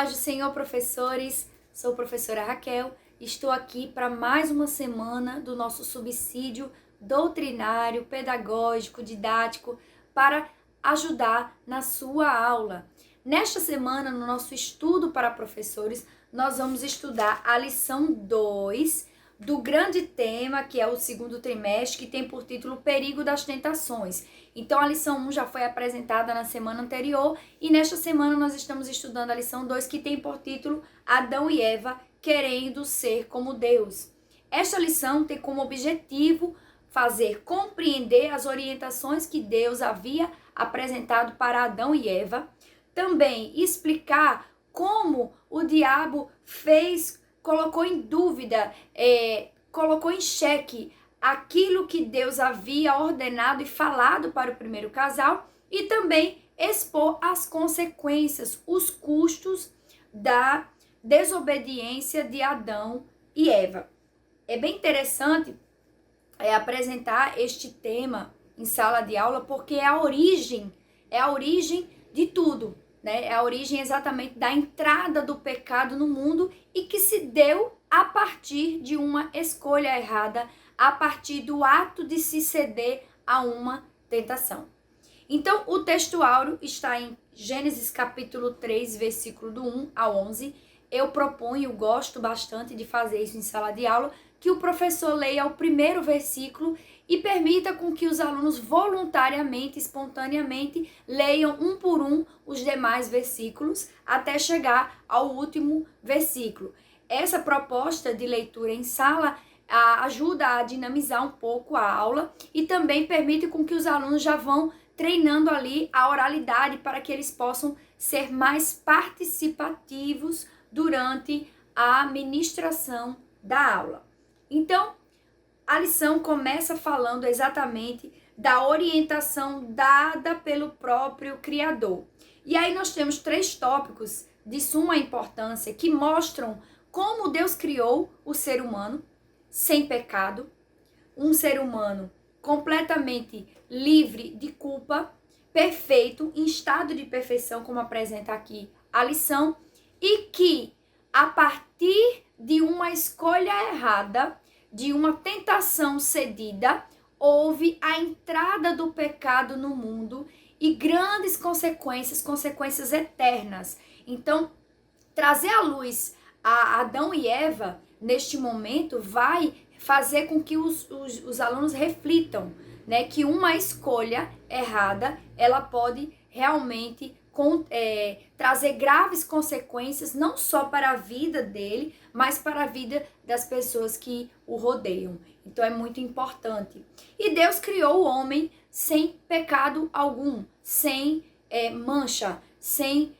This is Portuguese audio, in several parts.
paz do Senhor, professores. Sou a professora Raquel. Estou aqui para mais uma semana do nosso subsídio doutrinário, pedagógico, didático para ajudar na sua aula. Nesta semana, no nosso estudo para professores, nós vamos estudar a lição 2 do grande tema, que é o segundo trimestre, que tem por título o Perigo das Tentações. Então, a lição 1 já foi apresentada na semana anterior e nesta semana nós estamos estudando a lição 2, que tem por título Adão e Eva querendo ser como Deus. Esta lição tem como objetivo fazer compreender as orientações que Deus havia apresentado para Adão e Eva, também explicar como o diabo colocou em dúvida, colocou em xeque aquilo que Deus havia ordenado e falado para o primeiro casal e também expor as consequências, os custos da desobediência de Adão e Eva. É bem interessante apresentar este tema em sala de aula porque é a origem de tudo. É a origem exatamente da entrada do pecado no mundo e que se deu a partir de uma escolha errada, a partir do ato de se ceder a uma tentação. Então, o texto áureo está em Gênesis capítulo 3, versículo do 1 ao 11. Eu gosto bastante de fazer isso em sala de aula, que o professor leia o primeiro versículo e permita com que os alunos voluntariamente, espontaneamente, leiam um por um os demais versículos até chegar ao último versículo. Essa proposta de leitura em sala ajuda a dinamizar um pouco a aula e também permite com que os alunos já vão treinando ali a oralidade para que eles possam ser mais participativos durante a ministração da aula. Então, a lição começa falando exatamente da orientação dada pelo próprio Criador. E aí nós temos 3 tópicos de suma importância que mostram como Deus criou o ser humano sem pecado, um ser humano completamente livre de culpa, perfeito, em estado de perfeição, como apresenta aqui a lição, e que a partir de uma escolha errada, de uma tentação cedida, houve a entrada do pecado no mundo e grandes consequências eternas. Então, trazer à luz a Adão e Eva, neste momento, vai fazer com que os alunos reflitam, né, que uma escolha errada, ela pode realmente trazer graves consequências, não só para a vida dele, mas para a vida das pessoas que o rodeiam. Então é muito importante. E Deus criou o homem sem pecado algum, sem mancha, sem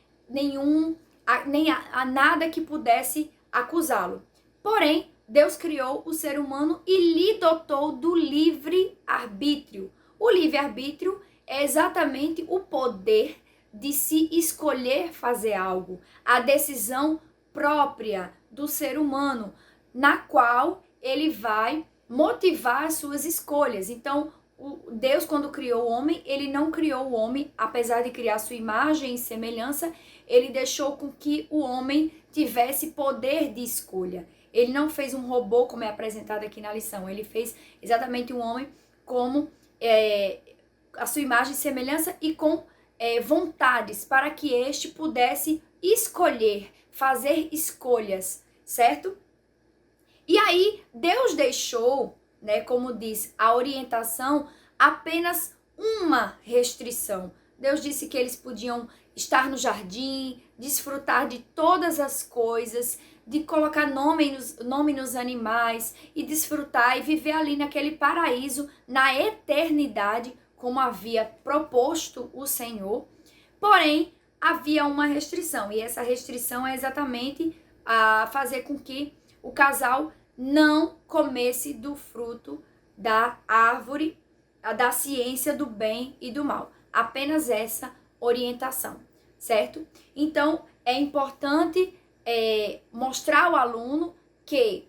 nada que pudesse acusá-lo. Porém, Deus criou o ser humano e lhe dotou do livre-arbítrio. O livre-arbítrio é exatamente o poder de se escolher fazer algo, a decisão própria do ser humano, na qual ele vai motivar as suas escolhas. Então, Deus, quando criou o homem, ele não criou o homem, apesar de criar sua imagem e semelhança, ele deixou com que o homem tivesse poder de escolha. Ele não fez um robô, como é apresentado aqui na lição, ele fez exatamente um homem como a sua imagem e semelhança e com vontades, para que este pudesse escolher, fazer escolhas, certo? E aí, Deus deixou, né, como diz a orientação, apenas uma restrição. Deus disse que eles podiam estar no jardim, desfrutar de todas as coisas, de colocar nome nos animais e desfrutar e viver ali naquele paraíso, na eternidade, como havia proposto o Senhor. Porém, havia uma restrição, e essa restrição é exatamente a fazer com que o casal não comesse do fruto da árvore, da ciência do bem e do mal. Apenas essa orientação, certo? Então, é importante mostrar ao aluno que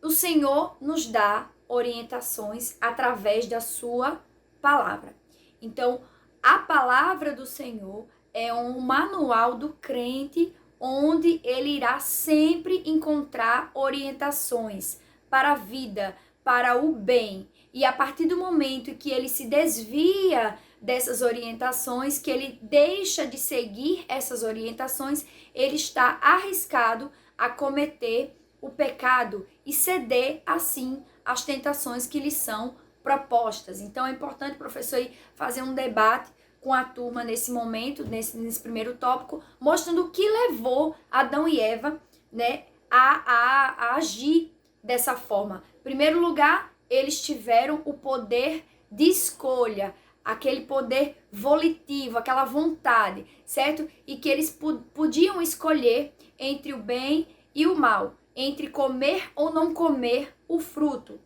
o Senhor nos dá orientações através da sua palavra. Então, a palavra do Senhor é um manual do crente onde ele irá sempre encontrar orientações para a vida, para o bem. E a partir do momento que ele se desvia dessas orientações, que ele deixa de seguir essas orientações, ele está arriscado a cometer o pecado e ceder, assim, às tentações que lhe são propostas. Então, é importante o professor fazer um debate com a turma nesse momento, nesse primeiro tópico, mostrando o que levou Adão e Eva, né, a agir dessa forma. Em primeiro lugar, eles tiveram o poder de escolha, aquele poder volitivo, aquela vontade, certo? E que eles podiam escolher entre o bem e o mal, entre comer ou não comer o fruto.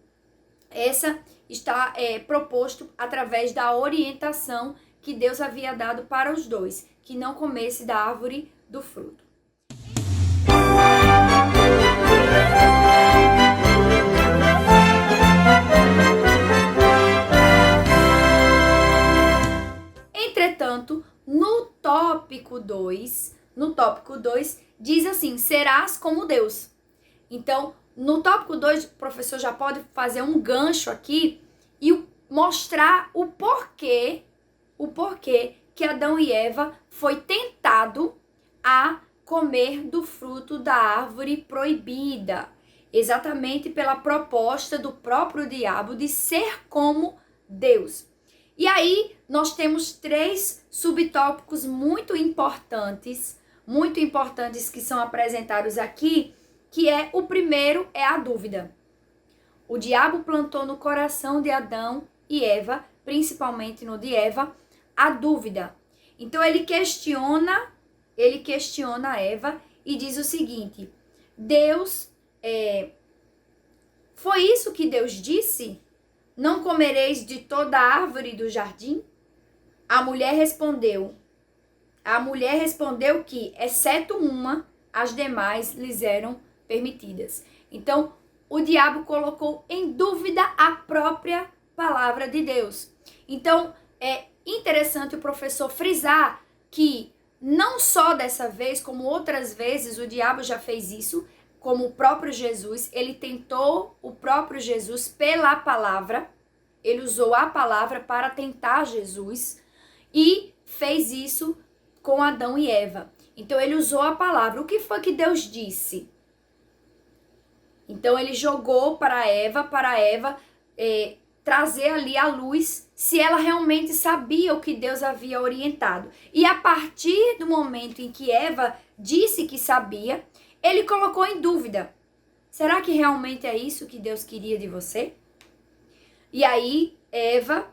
Essa está proposto através da orientação que Deus havia dado para os dois, que não comesse da árvore do fruto. Entretanto, no tópico 2, diz assim: serás como Deus. Então, no tópico 2, o professor já pode fazer um gancho aqui e mostrar o porquê que Adão e Eva foi tentado a comer do fruto da árvore proibida, exatamente pela proposta do próprio diabo de ser como Deus. E aí nós temos 3 subtópicos muito importantes que são apresentados aqui, que o primeiro é a dúvida. O diabo plantou no coração de Adão e Eva, principalmente no de Eva, a dúvida. Então ele questiona Eva e diz o seguinte: foi isso que Deus disse? Não comereis de toda a árvore do jardim? A mulher respondeu que, exceto uma, as demais lhes eram permitidas. Então, o diabo colocou em dúvida a própria palavra de Deus. Então, é interessante o professor frisar que não só dessa vez, como outras vezes, o diabo já fez isso, como o próprio Jesus, ele tentou o próprio Jesus pela palavra, ele usou a palavra para tentar Jesus e fez isso com Adão e Eva. Então ele usou a palavra. O que foi que Deus disse? Então ele jogou para Eva trazer ali a luz se ela realmente sabia o que Deus havia orientado. E a partir do momento em que Eva disse que sabia, ele colocou em dúvida: será que realmente é isso que Deus queria de você? E aí Eva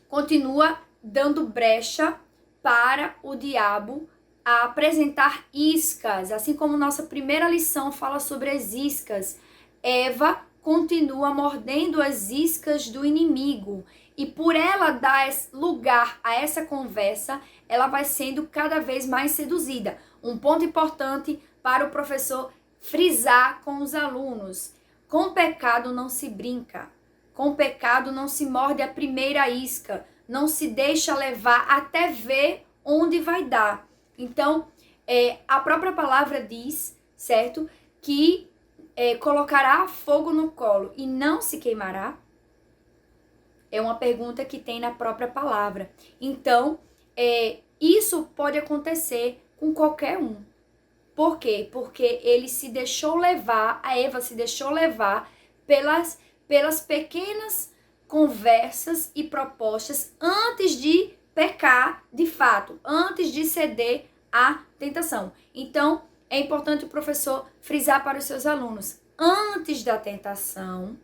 continua dando brecha para o diabo a apresentar iscas. Assim como nossa primeira lição fala sobre as iscas, Eva continua mordendo as iscas do inimigo. E por ela dar lugar a essa conversa, ela vai sendo cada vez mais seduzida. Um ponto importante para o professor frisar com os alunos: com pecado não se brinca. Com pecado não se morde a primeira isca. Não se deixa levar até ver onde vai dar. Então, a própria palavra diz, certo? Que colocará fogo no colo e não se queimará? É uma pergunta que tem na própria palavra. Então, isso pode acontecer com qualquer um. Por quê? Porque ele se deixou levar, a Eva se deixou levar pelas pequenas conversas e propostas antes de pecar de fato, antes de ceder à tentação. Então, é importante o professor frisar para os seus alunos: antes da tentação,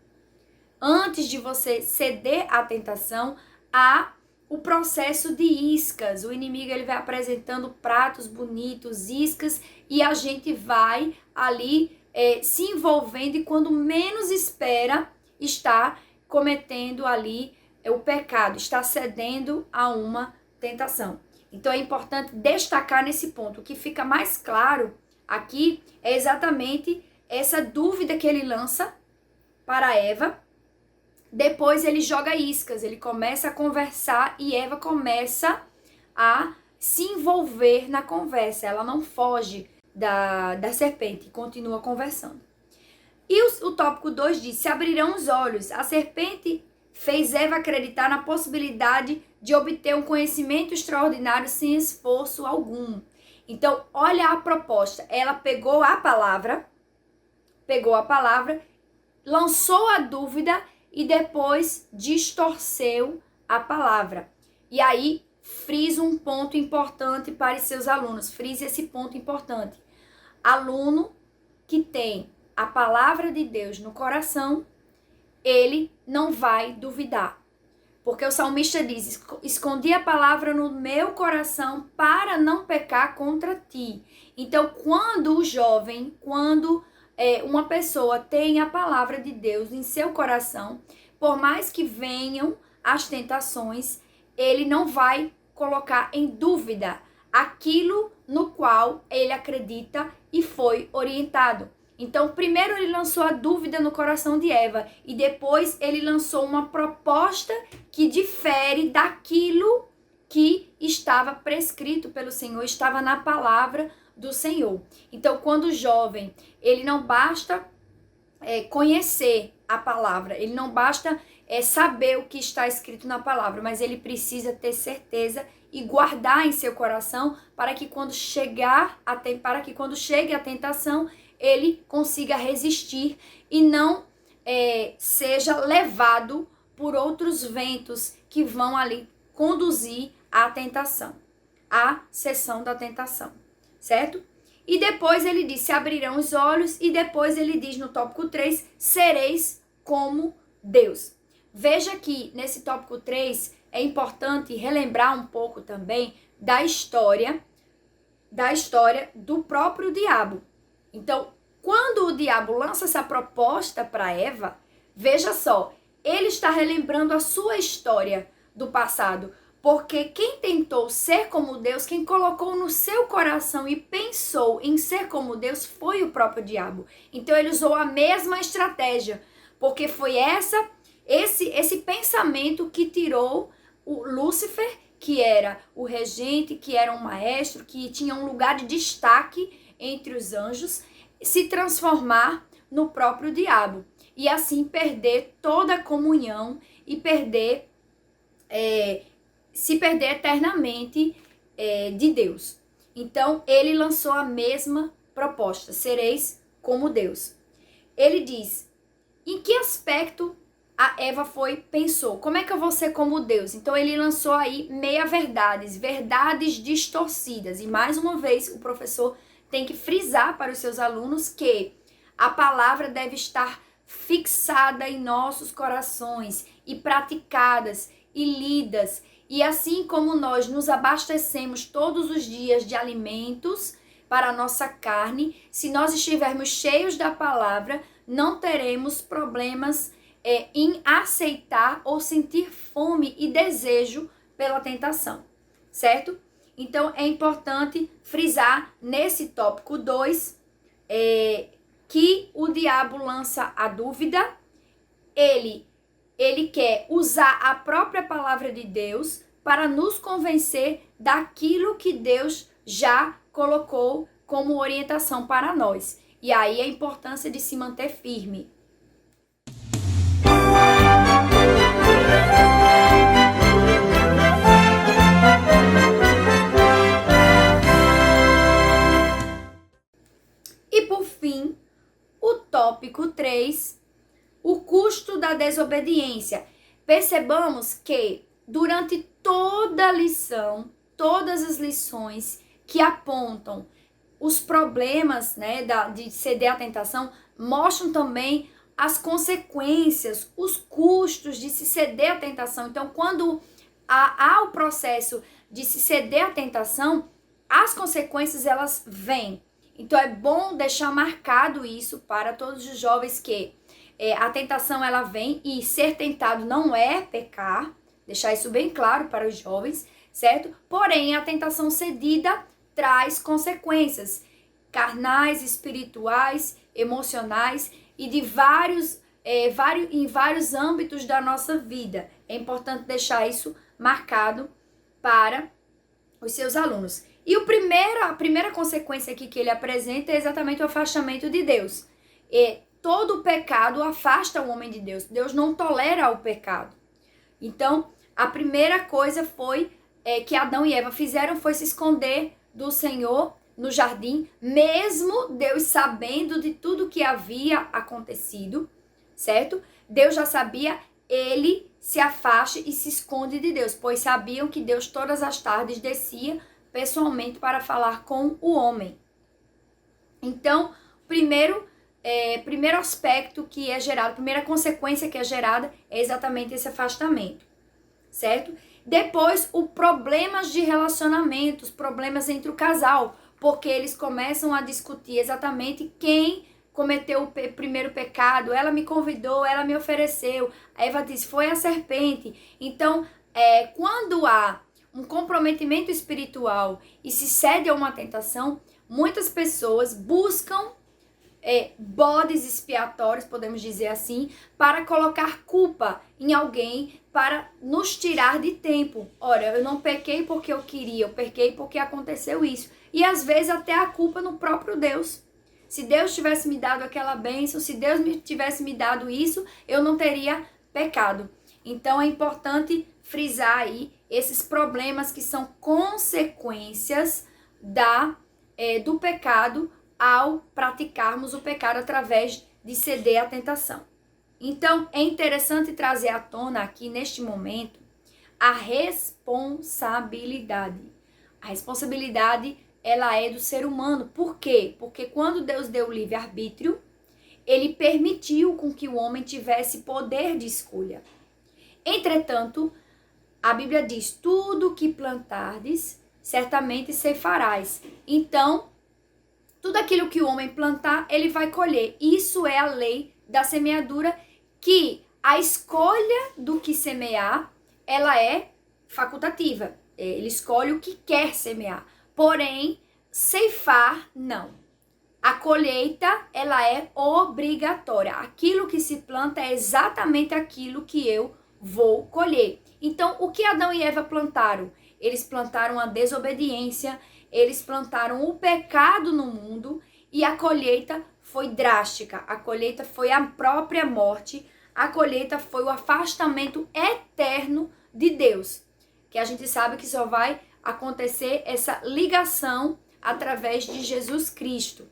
antes de você ceder à tentação, há o processo de iscas. O inimigo ele vai apresentando pratos bonitos, iscas, e a gente vai ali se envolvendo, e quando menos espera, está cometendo ali o pecado, está cedendo a uma tentação. Então é importante destacar nesse ponto. O que fica mais claro aqui é exatamente essa dúvida que ele lança para Eva. Depois ele joga iscas, ele começa a conversar e Eva começa a se envolver na conversa. Ela não foge da serpente. Continua conversando. E o tópico 2 diz: se abrirão os olhos. A serpente fez Eva acreditar na possibilidade de obter um conhecimento extraordinário sem esforço algum. Então, olha a proposta. Ela pegou a palavra, lançou a dúvida e depois distorceu a palavra. E aí, frisa um ponto importante para os seus alunos. Frise esse ponto importante. Aluno que tem a palavra de Deus no coração, ele não vai duvidar. Porque o salmista diz: escondi a palavra no meu coração para não pecar contra ti. Então, quando o jovem, uma pessoa tem a palavra de Deus em seu coração, por mais que venham as tentações, ele não vai colocar em dúvida aquilo no qual ele acredita e foi orientado. Então, primeiro ele lançou a dúvida no coração de Eva e depois ele lançou uma proposta que difere daquilo que estava prescrito pelo Senhor, estava na palavra do Senhor. Então, quando o jovem, ele não basta conhecer a palavra, ele não basta saber o que está escrito na palavra, mas ele precisa ter certeza e guardar em seu coração para que quando chegue a tentação, ele consiga resistir e não seja levado por outros ventos que vão ali conduzir à tentação, à sessão da tentação, certo? E depois ele diz: se abrirão os olhos, e depois ele diz no tópico 3, sereis como Deus. Veja que nesse tópico 3 é importante relembrar um pouco também da história do próprio diabo. Então, quando o diabo lança essa proposta para Eva, veja só, ele está relembrando a sua história do passado. Porque quem tentou ser como Deus, quem colocou no seu coração e pensou em ser como Deus, foi o próprio diabo. Então ele usou a mesma estratégia, porque foi esse pensamento que tirou o Lúcifer, que era o regente, que era um maestro, que tinha um lugar de destaque entre os anjos, se transformar no próprio diabo. E assim perder toda a comunhão e se perder eternamente de Deus. Então, ele lançou a mesma proposta: sereis como Deus. Ele diz: em que aspecto a Eva pensou? Como é que eu vou ser como Deus? Então, ele lançou aí meia-verdades, verdades distorcidas. E, mais uma vez, o professor tem que frisar para os seus alunos que a palavra deve estar fixada em nossos corações e praticadas e lidas. E assim como nós nos abastecemos todos os dias de alimentos para a nossa carne, se nós estivermos cheios da palavra, não teremos problemas em aceitar ou sentir fome e desejo pela tentação, certo? Então, é importante frisar nesse tópico 2 que o diabo lança a dúvida, ele quer usar a própria palavra de Deus para nos convencer daquilo que Deus já colocou como orientação para nós. E aí a importância de se manter firme. E por fim, o tópico 3, o custo da desobediência. Percebamos que durante toda a lição, todas as lições que apontam os problemas, né, de ceder à tentação, mostram também as consequências, os custos de se ceder à tentação. Então, quando há o processo de se ceder à tentação, as consequências elas vêm. Então, é bom deixar marcado isso para todos os jovens que a tentação ela vem e ser tentado não é pecar, deixar isso bem claro para os jovens, certo? Porém, a tentação cedida traz consequências carnais, espirituais, emocionais e em vários âmbitos da nossa vida. É importante deixar isso marcado para os seus alunos. E a primeira consequência aqui que ele apresenta é exatamente o afastamento de Deus. E todo o pecado afasta o homem de Deus. Deus não tolera o pecado. Então, a primeira coisa foi que Adão e Eva fizeram foi se esconder do Senhor no jardim, mesmo Deus sabendo de tudo que havia acontecido, certo? Deus já sabia, ele se afasta e se esconde de Deus, pois sabiam que Deus todas as tardes descia pessoalmente para falar com o homem. Então, primeiro aspecto que é gerado, primeira consequência que é gerada é exatamente esse afastamento, certo? Depois, os problemas de relacionamentos, problemas entre o casal, porque eles começam a discutir exatamente quem cometeu o primeiro pecado. Ela me convidou, ela me ofereceu. A Eva diz, foi a serpente. Então, quando há um comprometimento espiritual e se cede a uma tentação, muitas pessoas buscam bodes expiatórios, podemos dizer assim, para colocar culpa em alguém, para nos tirar de tempo. Ora, eu não pequei porque eu queria, eu pequei porque aconteceu isso. E às vezes até a culpa no próprio Deus. Se Deus tivesse me dado aquela bênção, se Deus tivesse me dado isso, eu não teria pecado. Então é importante frisar aí esses problemas que são consequências do pecado, ao praticarmos o pecado através de ceder à tentação. Então, é interessante trazer à tona aqui, neste momento, a responsabilidade. A responsabilidade, ela é do ser humano. Por quê? Porque quando Deus deu o livre-arbítrio, ele permitiu com que o homem tivesse poder de escolha. Entretanto, a Bíblia diz, tudo que plantardes, certamente ceifarás. Então, tudo aquilo que o homem plantar, ele vai colher. Isso é a lei da semeadura, que a escolha do que semear, ela é facultativa. Ele escolhe o que quer semear. Porém, ceifar, não. A colheita, ela é obrigatória. Aquilo que se planta é exatamente aquilo que eu vou colher. Então, o que Adão e Eva plantaram? Eles plantaram a desobediência, eles plantaram o pecado no mundo e a colheita foi drástica. A colheita foi a própria morte, a colheita foi o afastamento eterno de Deus. Que a gente sabe que só vai acontecer essa ligação através de Jesus Cristo.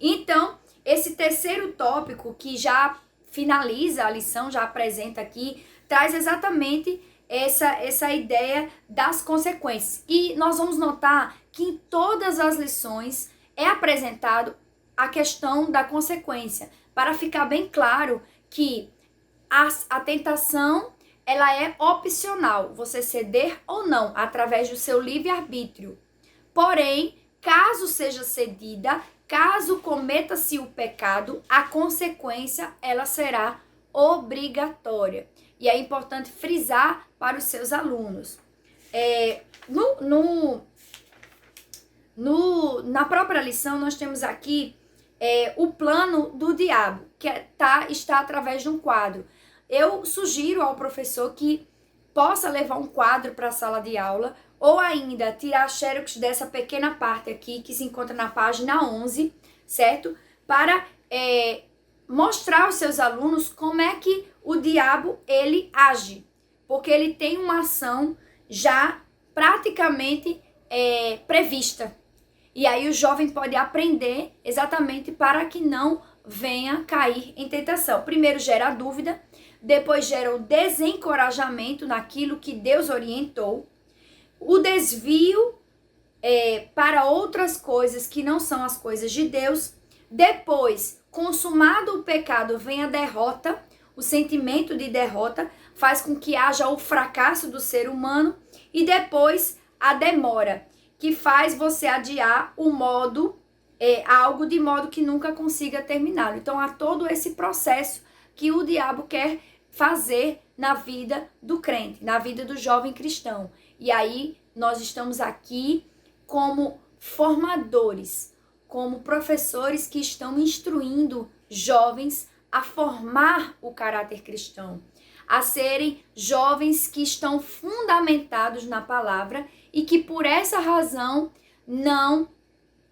Então, esse terceiro tópico que já finaliza a lição, já apresenta aqui, traz exatamente essa ideia das consequências. E nós vamos notar que em todas as lições é apresentado a questão da consequência, para ficar bem claro que a tentação, ela é opcional, você ceder ou não, através do seu livre-arbítrio. Porém, caso seja cedida, caso cometa-se o pecado, a consequência, ela será obrigatória. E é importante frisar para os seus alunos. Na própria lição, nós temos aqui o plano do diabo, que está através de um quadro. Eu sugiro ao professor que possa levar um quadro para a sala de aula, ou ainda tirar xerox dessa pequena parte aqui, que se encontra na página 11, certo? Para mostrar aos seus alunos como é que o diabo, ele age. Porque ele tem uma ação já praticamente prevista. E aí o jovem pode aprender exatamente para que não venha cair em tentação. Primeiro gera a dúvida, depois gera o desencorajamento naquilo que Deus orientou, o desvio para outras coisas que não são as coisas de Deus. Depois, consumado o pecado, vem a derrota. O sentimento de derrota faz com que haja o fracasso do ser humano. E depois, a demora, que faz você adiar o algo de modo que nunca consiga terminar. Então, há todo esse processo que o diabo quer fazer na vida do crente, na vida do jovem cristão. E aí, nós estamos aqui como formadores, como professores que estão instruindo jovens a formar o caráter cristão, a serem jovens que estão fundamentados na palavra e que por essa razão não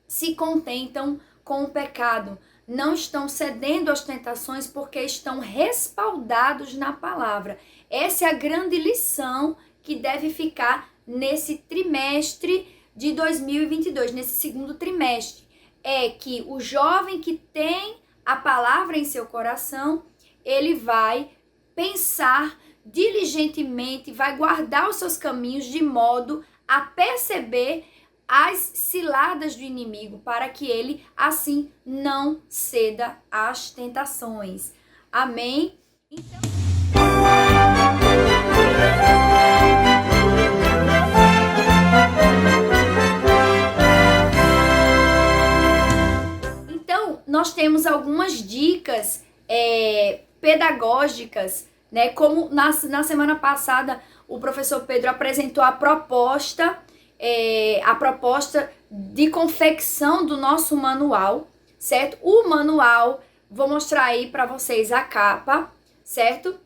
se contentam com o pecado, não estão cedendo às tentações porque estão respaldados na palavra. Essa é a grande lição que deve ficar nesse trimestre de 2022, nesse segundo trimestre. É que o jovem que tem a palavra em seu coração, ele vai pensar diligentemente, vai guardar os seus caminhos de modo a perceber as ciladas do inimigo, para que ele assim não ceda às tentações. Amém? Então, nós temos algumas dicas pedagógicas, né? Como na semana passada o professor Pedro apresentou a proposta de confecção do nosso manual, certo? O manual, vou mostrar aí para vocês a capa, certo?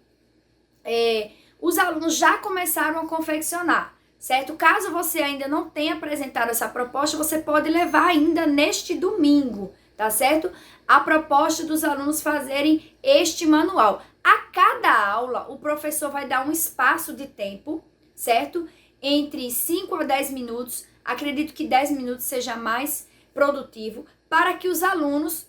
Os alunos já começaram a confeccionar, certo? Caso você ainda não tenha apresentado essa proposta, você pode levar ainda neste domingo, tá certo? A proposta dos alunos fazerem este manual. A cada aula, o professor vai dar um espaço de tempo, certo? Entre 5 a 10 minutos, acredito que 10 minutos seja mais produtivo, para que os alunos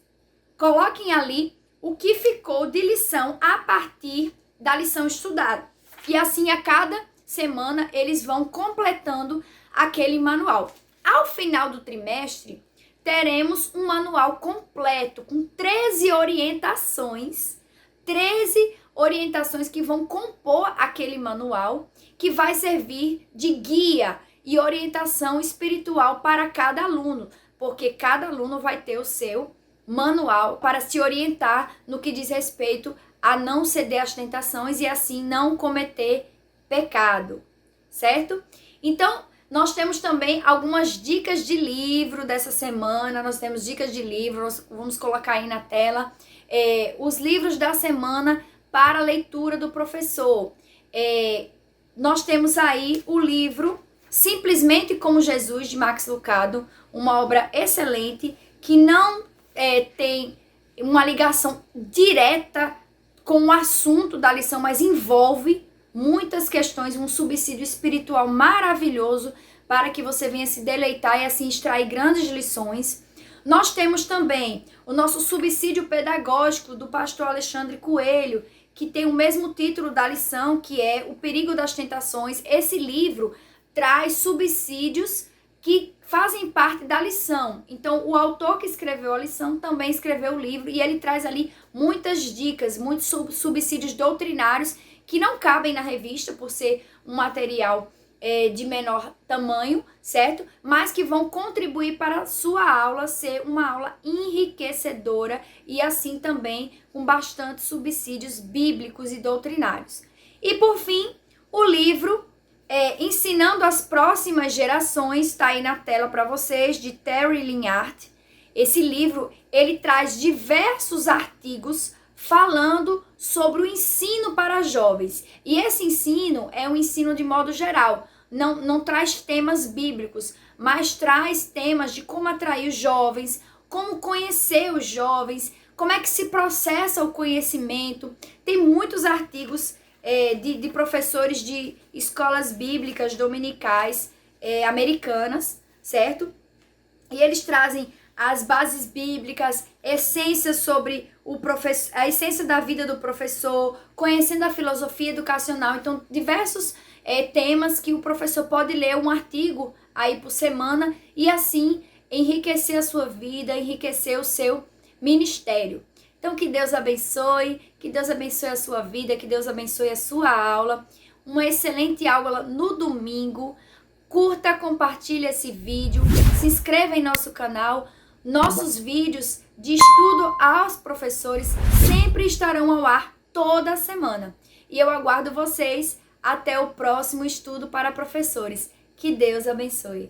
coloquem ali o que ficou de lição a partir da lição estudada. E assim, a cada semana, eles vão completando aquele manual. Ao final do trimestre, teremos um manual completo, com 13 orientações que vão compor aquele manual, que vai servir de guia e orientação espiritual para cada aluno, porque cada aluno vai ter o seu manual para se orientar no que diz respeito a não ceder às tentações e assim não cometer pecado, certo? Então, nós temos também algumas dicas de livro dessa semana, nós temos dicas de livro, nós vamos colocar aí na tela, os livros da semana para a leitura do professor. Nós temos aí o livro Simplesmente como Jesus, de Max Lucado, uma obra excelente que não tem uma ligação direta com o assunto da lição, mas envolve muitas questões, um subsídio espiritual maravilhoso para que você venha se deleitar e assim extrair grandes lições. Nós temos também o nosso subsídio pedagógico do pastor Alexandre Coelho, que tem o mesmo título da lição, que é O Perigo das Tentações. Esse livro traz subsídios que fazem parte da lição. Então, o autor que escreveu a lição também escreveu o livro e ele traz ali muitas dicas, muitos subsídios doutrinários que não cabem na revista por ser um material de menor tamanho, certo? Mas que vão contribuir para a sua aula ser uma aula enriquecedora e assim também com bastante subsídios bíblicos e doutrinários. E por fim, o livro Ensinando as Próximas Gerações, está aí na tela para vocês, de Terry Linhart. Esse livro, ele traz diversos artigos falando sobre o ensino para jovens. E esse ensino é um ensino de modo geral, não traz temas bíblicos, mas traz temas de como atrair os jovens, como conhecer os jovens, como é que se processa o conhecimento. Tem muitos artigos de professores de escolas bíblicas dominicais americanas, certo? E eles trazem as bases bíblicas, essências sobre a essência da vida do professor, conhecendo a filosofia educacional. Então, diversos temas que o professor pode ler um artigo aí por semana e assim enriquecer a sua vida, enriquecer o seu ministério. Então, que Deus abençoe a sua vida, que Deus abençoe a sua aula. Uma excelente aula no domingo. Curta, compartilhe esse vídeo, se inscreva em nosso canal. Nossos vídeos de estudo aos professores sempre estarão ao ar toda semana. E eu aguardo vocês até o próximo estudo para professores. Que Deus abençoe.